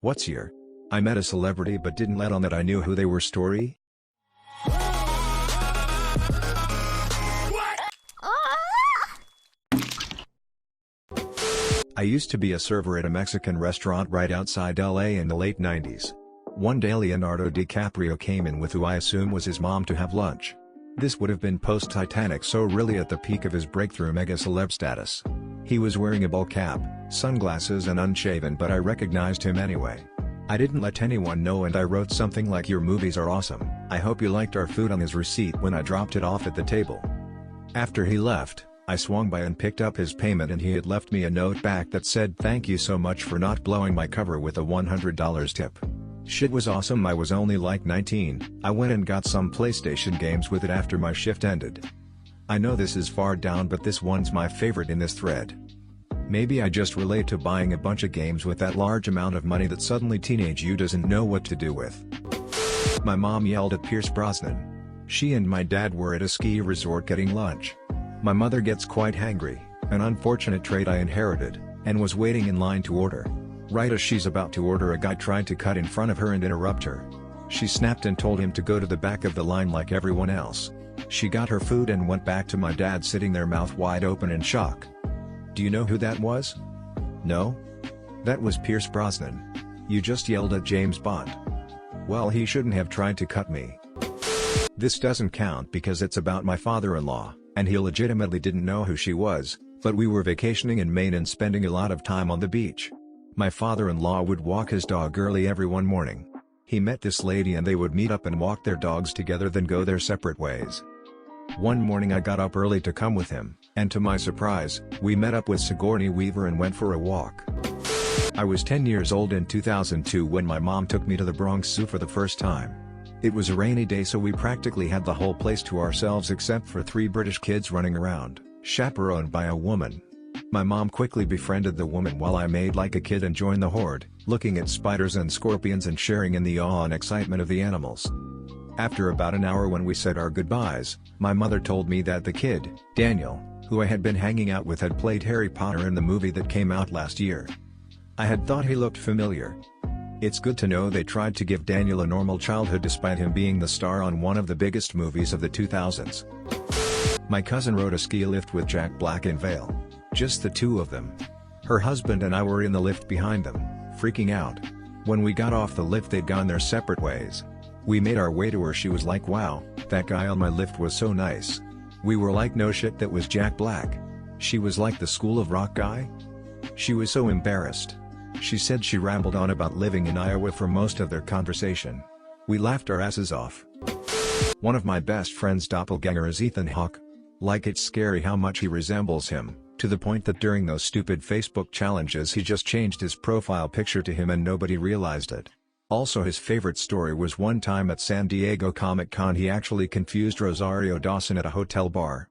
What's your I met a celebrity but didn't let on that I knew who they were story? I used to be a server at a Mexican restaurant right outside LA in the late 90s. One day Leonardo DiCaprio came in with who I assume was his mom to have lunch. This would have been post-Titanic, so really at the peak of his breakthrough mega-celeb status. He was wearing a bowl cap, sunglasses and unshaven, but I recognized him anyway. I didn't let anyone know and I wrote something like "Your movies are awesome, I hope you liked our food" on his receipt when I dropped it off at the table. After he left, I swung by and picked up his payment and he had left me a note back that said "Thank you so much for not blowing my cover" with a $100 tip. Shit was awesome. I was only like 19, I went and got some PlayStation games with it after my shift ended. I know this is far down, but this one's my favorite in this thread. Maybe I just relate to buying a bunch of games with that large amount of money that suddenly teenage you doesn't know what to do with. My mom yelled at Pierce Brosnan. She and my dad were at a ski resort getting lunch. My mother gets quite hangry, an unfortunate trait I inherited, and was waiting in line to order. Right as she's about to order, a guy tried to cut in front of her and interrupt her. She snapped and told him to go to the back of the line like everyone else. She got her food and went back to my dad sitting there mouth wide open in shock. Do you know who that was? No? That was Pierce Brosnan. You just yelled at James Bond. Well, he shouldn't have tried to cut me. This doesn't count because it's about my father-in-law, and he legitimately didn't know who she was, but we were vacationing in Maine and spending a lot of time on the beach. My father-in-law would walk his dog early every one morning. He met this lady and they would meet up and walk their dogs together, then go their separate ways. One morning I got up early to come with him, and to my surprise, we met up with Sigourney Weaver and went for a walk. I was 10 years old in 2002 when my mom took me to the Bronx Zoo for the first time. It was a rainy day, so we practically had the whole place to ourselves except for 3 British kids running around, chaperoned by a woman. My mom quickly befriended the woman while I made like a kid and joined the horde, looking at spiders and scorpions and sharing in the awe and excitement of the animals. After about an hour, when we said our goodbyes, my mother told me that the kid, Daniel, who I had been hanging out with, had played Harry Potter in the movie that came out last year. I had thought he looked familiar. It's good to know they tried to give Daniel a normal childhood despite him being the star on one of the biggest movies of the 2000s. My cousin rode a ski lift with Jack Black in Vail. Just the two of them. Her husband and I were in the lift behind them, freaking out. When we got off the lift, they'd gone their separate ways. We made our way to her. She was like, "Wow, that guy on my lift was so nice." We were like, "No shit, that was Jack Black." She was like, "The School of Rock guy?" She was so embarrassed. She said she rambled on about living in Iowa for most of their conversation. We laughed our asses off. One of my best friend's doppelganger is Ethan Hawke. Like, it's scary how much he resembles him, to the point that during those stupid Facebook challenges he just changed his profile picture to him and nobody realized it. Also, his favorite story was one time at San Diego Comic-Con he actually confused Rosario Dawson at a hotel bar.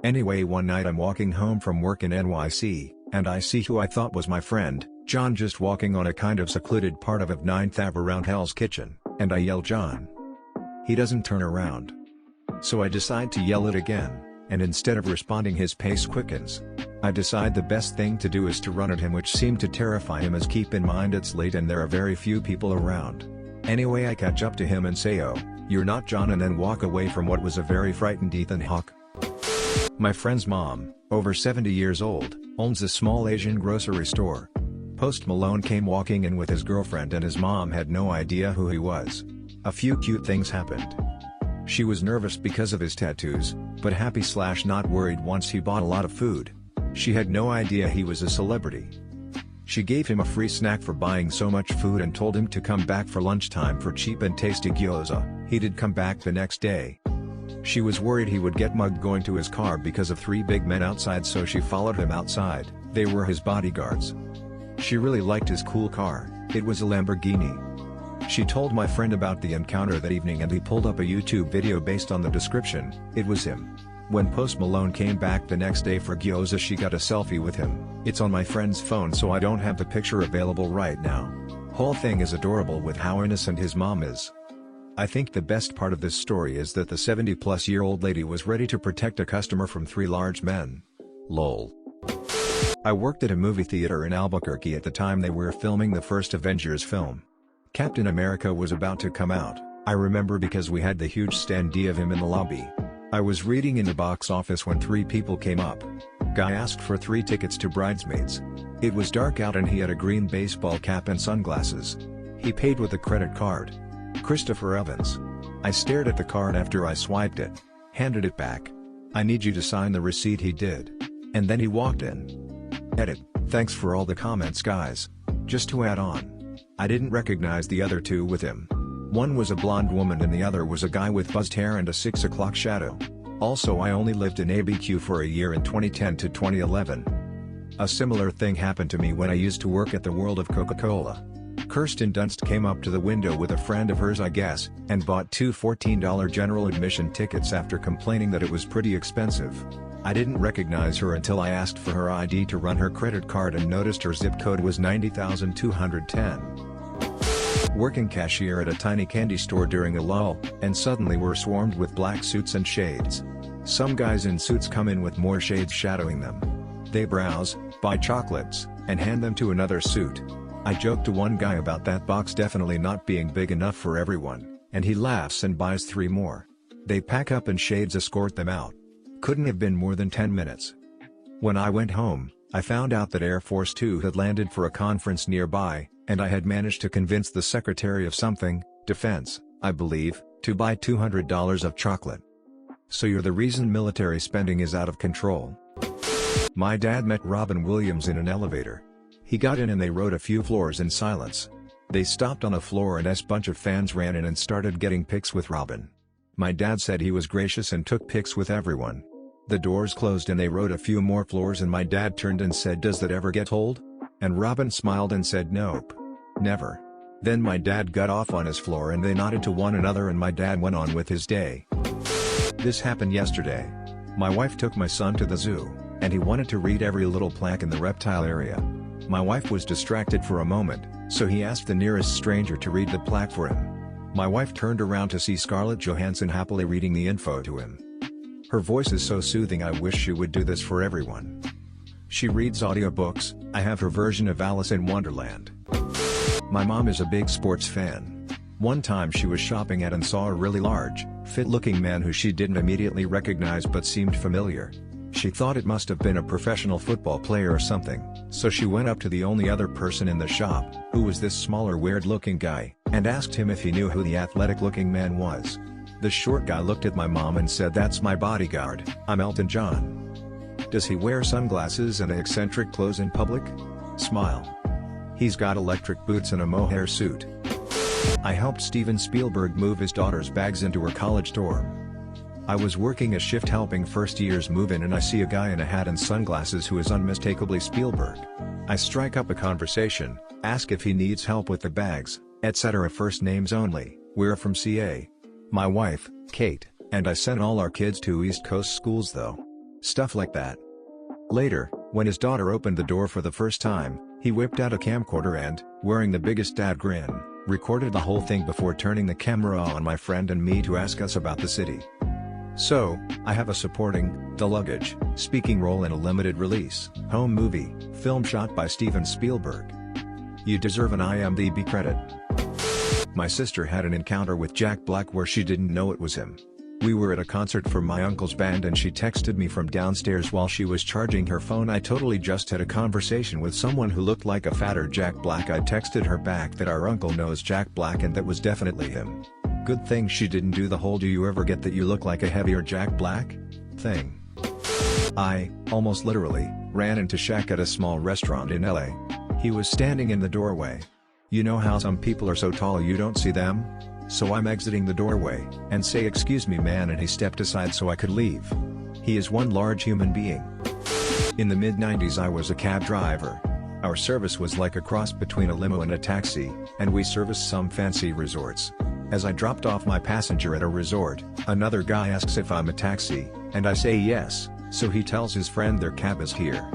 Anyway, one night I'm walking home from work in NYC, and I see who I thought was my friend, John, just walking on a kind of secluded part of 9th Ave around Hell's Kitchen, and I yell, "John!" He doesn't turn around. So I decide to yell it again, and instead of responding his pace quickens. I decide the best thing to do is to run at him, which seemed to terrify him, as keep in mind it's late and there are very few people around. Anyway, I catch up to him and say, "Oh, you're not John," and then walk away from what was a very frightened Ethan Hawke. My friend's mom, over 70 years old, owns a small Asian grocery store. Post Malone came walking in with his girlfriend and his mom had no idea who he was. A few cute things happened. She was nervous because of his tattoos, but happy/not worried once he bought a lot of food. She had no idea he was a celebrity. She gave him a free snack for buying so much food and told him to come back for lunchtime for cheap and tasty gyoza. He did come back the next day. She was worried he would get mugged going to his car because of 3 big men outside, so she followed him outside. They were his bodyguards. She really liked his cool car. It was a Lamborghini. She told my friend about the encounter that evening and he pulled up a YouTube video based on the description. It was him. When Post Malone came back the next day for gyoza, she got a selfie with him. It's on my friend's phone, so I don't have the picture available right now. Whole thing is adorable with how innocent his mom is. I think the best part of this story is that the 70-plus-year-old lady was ready to protect a customer from 3 large men. Lol. I worked at a movie theater in Albuquerque at the time they were filming the first Avengers film. Captain America was about to come out, I remember, because we had the huge standee of him in the lobby. I was reading in the box office when 3 people came up. Guy asked for 3 tickets to Bridesmaids. It was dark out and he had a green baseball cap and sunglasses. He paid with a credit card. Christopher Evans. I stared at the card after I swiped it. Handed it back. "I need you to sign the receipt." He did. And then he walked in. Edit. Thanks for all the comments, guys. Just to add on, I didn't recognize the other 2 with him. One was a blonde woman and the other was a guy with buzzed hair and a 6 o'clock shadow. Also, I only lived in ABQ for a year in 2010 to 2011. A similar thing happened to me when I used to work at the World of Coca-Cola. Kirsten Dunst came up to the window with a friend of hers, I guess, and bought 2 $14 general admission tickets after complaining that it was pretty expensive. I didn't recognize her until I asked for her ID to run her credit card and noticed her zip code was 90,210. Working cashier at a tiny candy store during a lull, and suddenly we're swarmed with black suits and shades. Some guys in suits come in with more shades shadowing them. They browse, buy chocolates, and hand them to another suit. I joked to one guy about that box definitely not being big enough for everyone, and he laughs and buys 3 more. They pack up and shades escort them out. Couldn't have been more than 10 minutes. When I went home, I found out that Air Force 2 had landed for a conference nearby, and I had managed to convince the Secretary of something, Defense, I believe, to buy $200 of chocolate. So you're the reason military spending is out of control. My dad met Robin Williams in an elevator. He got in and they rode a few floors in silence. They stopped on a floor and a bunch of fans ran in and started getting pics with Robin. My dad said he was gracious and took pics with everyone. The doors closed and they rode a few more floors and my dad turned and said, "Does that ever get old?" And Robin smiled and said, "Nope. Never." Then my dad got off on his floor and they nodded to one another and my dad went on with his day. This happened yesterday. My wife took my son to the zoo, and he wanted to read every little plaque in the reptile area. My wife was distracted for a moment, so he asked the nearest stranger to read the plaque for him. My wife turned around to see Scarlett Johansson happily reading the info to him. Her voice is so soothing, I wish she would do this for everyone. She reads audiobooks. I have her version of Alice in Wonderland. My mom is a big sports fan. One time she was shopping at and saw a really large, fit-looking man who she didn't immediately recognize but seemed familiar. She thought it must have been a professional football player or something, so she went up to the only other person in the shop, who was this smaller weird-looking guy, and asked him if he knew who the athletic-looking man was. The short guy looked at my mom and said, "That's my bodyguard, I'm Elton John." "Does he wear sunglasses and eccentric clothes in public?" Smile. "He's got electric boots and a mohair suit." I helped Steven Spielberg move his daughter's bags into her college dorm. I was working a shift helping first years move in and I see a guy in a hat and sunglasses who is unmistakably Spielberg. I strike up a conversation, ask if he needs help with the bags, etc. First names only. "We're from CA. My wife, Kate, and I sent all our kids to East Coast schools though." Stuff like that. Later, when his daughter opened the door for the first time, he whipped out a camcorder and, wearing the biggest dad grin, recorded the whole thing before turning the camera on my friend and me to ask us about the city. So, I have a supporting, the luggage, speaking role in a limited release, home movie, film shot by Steven Spielberg. You deserve an IMDb credit. My sister had an encounter with Jack Black where she didn't know it was him. We were at a concert for my uncle's band and she texted me from downstairs while she was charging her phone. I totally just had a conversation with someone who looked like a fatter Jack Black. I texted her back that our uncle knows Jack Black and that was definitely him. Good thing she didn't do the whole "do you ever get that you look like a heavier Jack Black" thing. I, almost literally, ran into Shaq at a small restaurant in LA. He was standing in the doorway. You know how some people are so tall you don't see them? So I'm exiting the doorway, and say, "Excuse me man," and he stepped aside so I could leave. He is one large human being. In the mid-90s I was a cab driver. Our service was like a cross between a limo and a taxi, and we serviced some fancy resorts. As I dropped off my passenger at a resort, another guy asks if I'm a taxi, and I say yes, so he tells his friend their cab is here.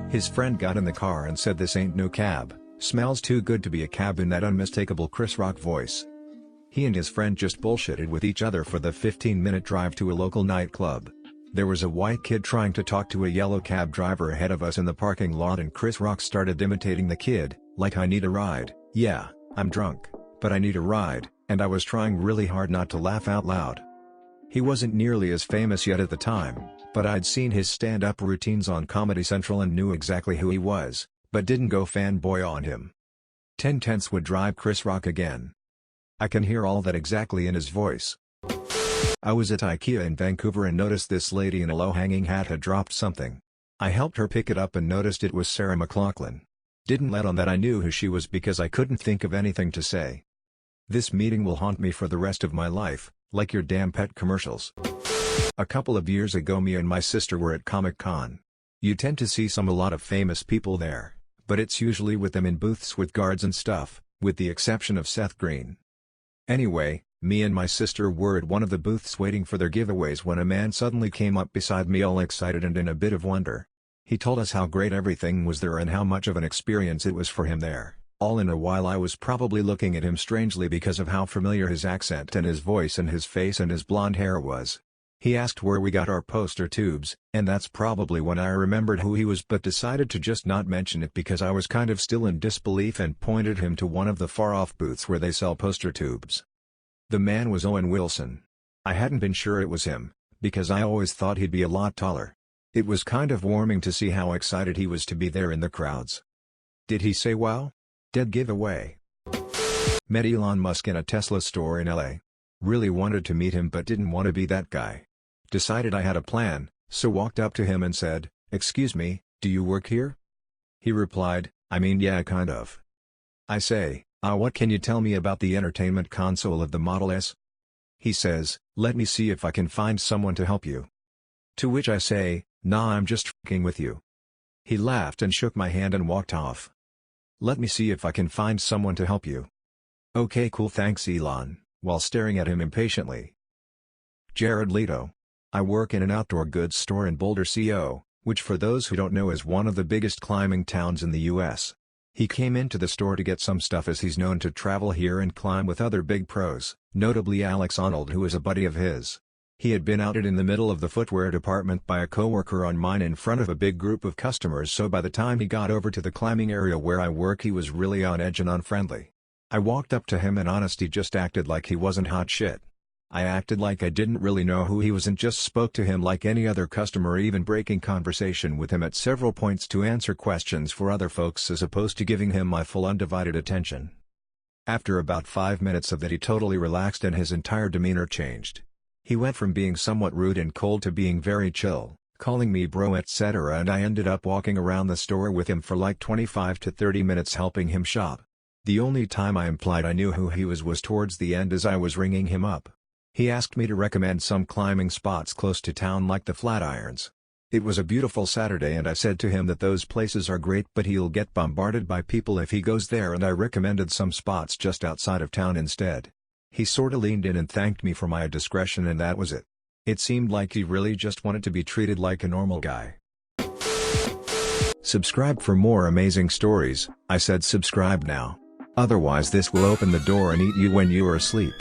His friend got in the car and said, "This ain't no cab, smells too good to be a cab," in that unmistakable Chris Rock voice. He and his friend just bullshitted with each other for the 15-minute drive to a local nightclub. There was a white kid trying to talk to a yellow cab driver ahead of us in the parking lot, and Chris Rock started imitating the kid, like, "I need a ride, yeah, I'm drunk, but I need a ride," and I was trying really hard not to laugh out loud. He wasn't nearly as famous yet at the time, but I'd seen his stand-up routines on Comedy Central and knew exactly who he was, but didn't go fanboy on him. 10 tenths would drive Chris Rock again. I can hear all that exactly in his voice. I was at IKEA in Vancouver and noticed this lady in a low-hanging hat had dropped something. I helped her pick it up and noticed it was Sarah McLachlan. Didn't let on that I knew who she was because I couldn't think of anything to say. This meeting will haunt me for the rest of my life, like your damn pet commercials. A couple of years ago, me and my sister were at Comic-Con. You tend to see a lot of famous people there, but it's usually with them in booths with guards and stuff, with the exception of Seth Green. Anyway, me and my sister were at one of the booths waiting for their giveaways when a man suddenly came up beside me, all excited and in a bit of wonder. He told us how great everything was there and how much of an experience it was for him there, all in a while I was probably looking at him strangely because of how familiar his accent and his voice and his face and his blonde hair was. He asked where we got our poster tubes, and that's probably when I remembered who he was, but decided to just not mention it because I was kind of still in disbelief, and pointed him to one of the far-off booths where they sell poster tubes. The man was Owen Wilson. I hadn't been sure it was him, because I always thought he'd be a lot taller. It was kind of warming to see how excited he was to be there in the crowds. Did he say wow? Dead giveaway. Met Elon Musk in a Tesla store in LA. Really wanted to meet him but didn't want to be that guy. Decided I had a plan, so walked up to him and said, "Excuse me, do you work here?" He replied, "I mean, yeah, kind of." I say, what can you tell me about the entertainment console of the Model S?" He says, "Let me see if I can find someone to help you." To which I say, "Nah, I'm just f***ing with you." He laughed and shook my hand and walked off. "Let me see if I can find someone to help you." "Okay, cool, thanks Elon," while staring at him impatiently. Jared Leto. I work in an outdoor goods store in Boulder, CO, which for those who don't know is one of the biggest climbing towns in the US. He came into the store to get some stuff as he's known to travel here and climb with other big pros, notably Alex Arnold, who is a buddy of his. He had been outed in the middle of the footwear department by a coworker on mine in front of a big group of customers, so by the time he got over to the climbing area where I work he was really on edge and unfriendly. I walked up to him and honestly just acted like he wasn't hot shit. I acted like I didn't really know who he was and just spoke to him like any other customer, even breaking conversation with him at several points to answer questions for other folks as opposed to giving him my full undivided attention. After about 5 minutes of that he totally relaxed and his entire demeanor changed. He went from being somewhat rude and cold to being very chill, calling me bro etc., and I ended up walking around the store with him for like 25 to 30 minutes helping him shop. The only time I implied I knew who he was towards the end as I was ringing him up. He asked me to recommend some climbing spots close to town like the Flatirons. It was a beautiful Saturday and I said to him that those places are great but he'll get bombarded by people if he goes there, and I recommended some spots just outside of town instead. He sorta leaned in and thanked me for my discretion and that was it. It seemed like he really just wanted to be treated like a normal guy. Subscribe for more amazing stories. I said subscribe now. Otherwise this will open the door and eat you when you are asleep.